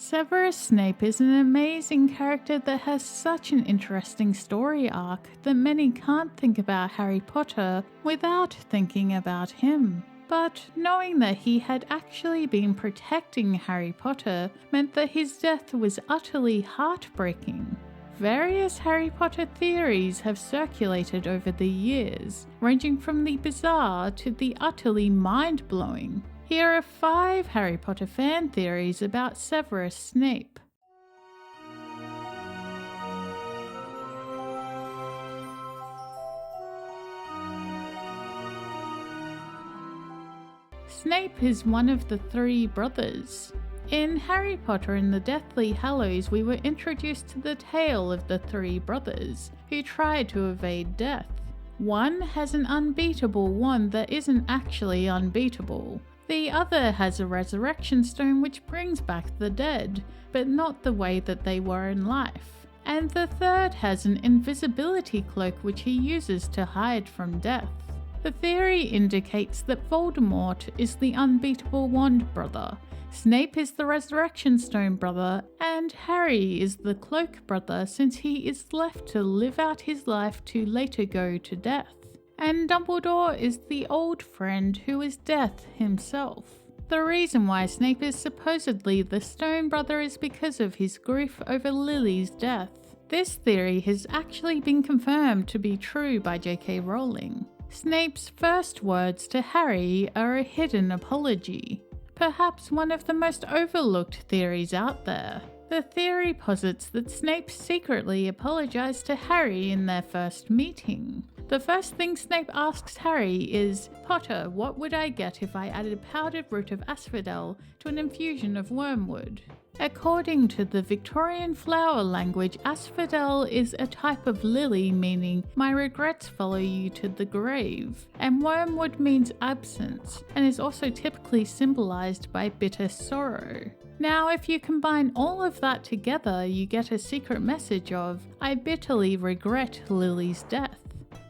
Severus Snape is an amazing character that has such an interesting story arc that many can't think about Harry Potter without thinking about him. But knowing that he had actually been protecting Harry Potter meant that his death was utterly heartbreaking. Various Harry Potter theories have circulated over the years, ranging from the bizarre to the utterly mind-blowing. Here are 5 Harry Potter fan theories about Severus Snape. Snape is one of the 3 brothers. In Harry Potter and the Deathly Hallows, we were introduced to the tale of the 3 brothers who tried to evade death. One has an unbeatable wand that isn't actually unbeatable. The other has a resurrection stone which brings back the dead, but not the way that they were in life. And the third has an invisibility cloak which he uses to hide from death. The theory indicates that Voldemort is the unbeatable wand brother, Snape is the resurrection stone brother, and Harry is the cloak brother since he is left to live out his life to later go to death. And Dumbledore is the old friend who is death himself. The reason why Snape is supposedly the stone brother is because of his grief over Lily's death. This theory has actually been confirmed to be true by J.K. Rowling. Snape's first words to Harry are a hidden apology, perhaps one of the most overlooked theories out there. The theory posits that Snape secretly apologized to Harry in their first meeting. The first thing Snape asks Harry is, "Potter, what would I get if I added powdered root of asphodel to an infusion of wormwood?" According to the Victorian flower language, asphodel is a type of lily meaning "my regrets follow you to the grave," and wormwood means absence and is also typically symbolized by bitter sorrow. Now, if you combine all of that together, you get a secret message of, "I bitterly regret Lily's death."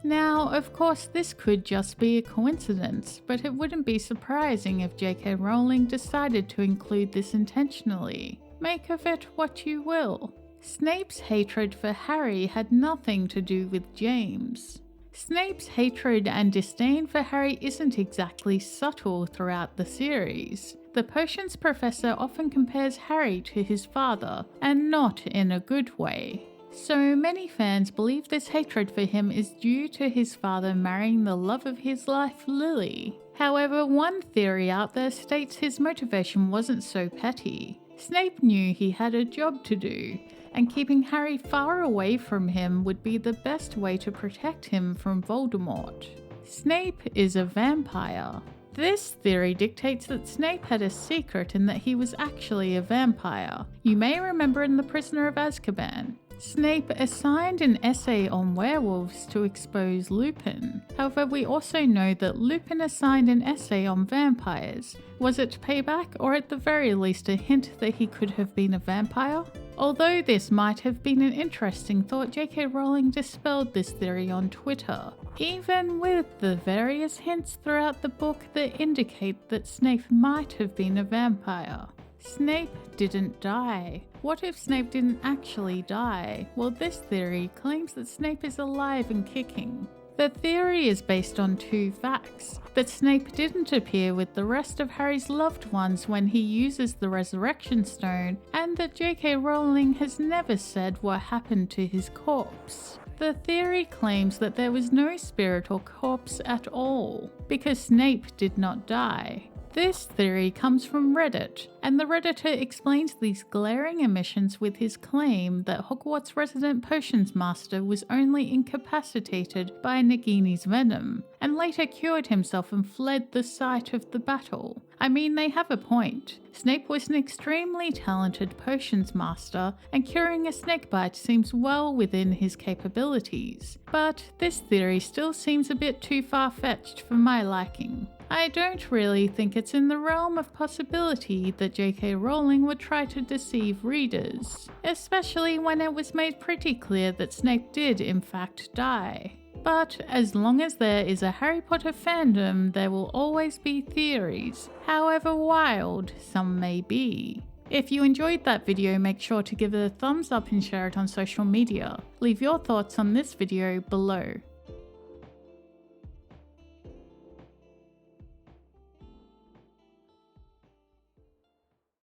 Now, of course, this could just be a coincidence, but it wouldn't be surprising if J.K. Rowling decided to include this intentionally. Make of it what you will. Snape's hatred for Harry had nothing to do with James. Snape's hatred and disdain for Harry isn't exactly subtle throughout the series. The potions professor often compares Harry to his father, and not in a good way. So many fans believe this hatred for him is due to his father marrying the love of his life, Lily. However, one theory out there states his motivation wasn't so petty. Snape knew he had a job to do, and keeping Harry far away from him would be the best way to protect him from Voldemort. Snape is a vampire. This theory dictates that Snape had a secret and that he was actually a vampire. You may remember in The Prisoner of Azkaban, Snape assigned an essay on werewolves to expose Lupin. However, we also know that Lupin assigned an essay on vampires. Was it payback, or at the very least a hint that he could have been a vampire? Although this might have been an interesting thought, J.K. Rowling dispelled this theory on Twitter, even with the various hints throughout the book that indicate that Snape might have been a vampire. Snape didn't die. What if Snape didn't actually die? Well, this theory claims that Snape is alive and kicking. The theory is based on 2 facts: that Snape didn't appear with the rest of Harry's loved ones when he uses the resurrection stone, and that J.K. Rowling has never said what happened to his corpse. The theory claims that there was no spirit or corpse at all, because Snape did not die. This theory comes from Reddit, and the Redditor explains these glaring omissions with his claim that Hogwarts resident potions master was only incapacitated by Nagini's venom, and later cured himself and fled the site of the battle. I mean, they have a point. Snape was an extremely talented potions master, and curing a snakebite seems well within his capabilities. But this theory still seems a bit too far-fetched for my liking. I don't really think it's in the realm of possibility that J.K. Rowling would try to deceive readers, especially when it was made pretty clear that Snape did in fact die. But as long as there is a Harry Potter fandom, there will always be theories, however wild some may be. If you enjoyed that video, make sure to give it a thumbs up and share it on social media. Leave your thoughts on this video below.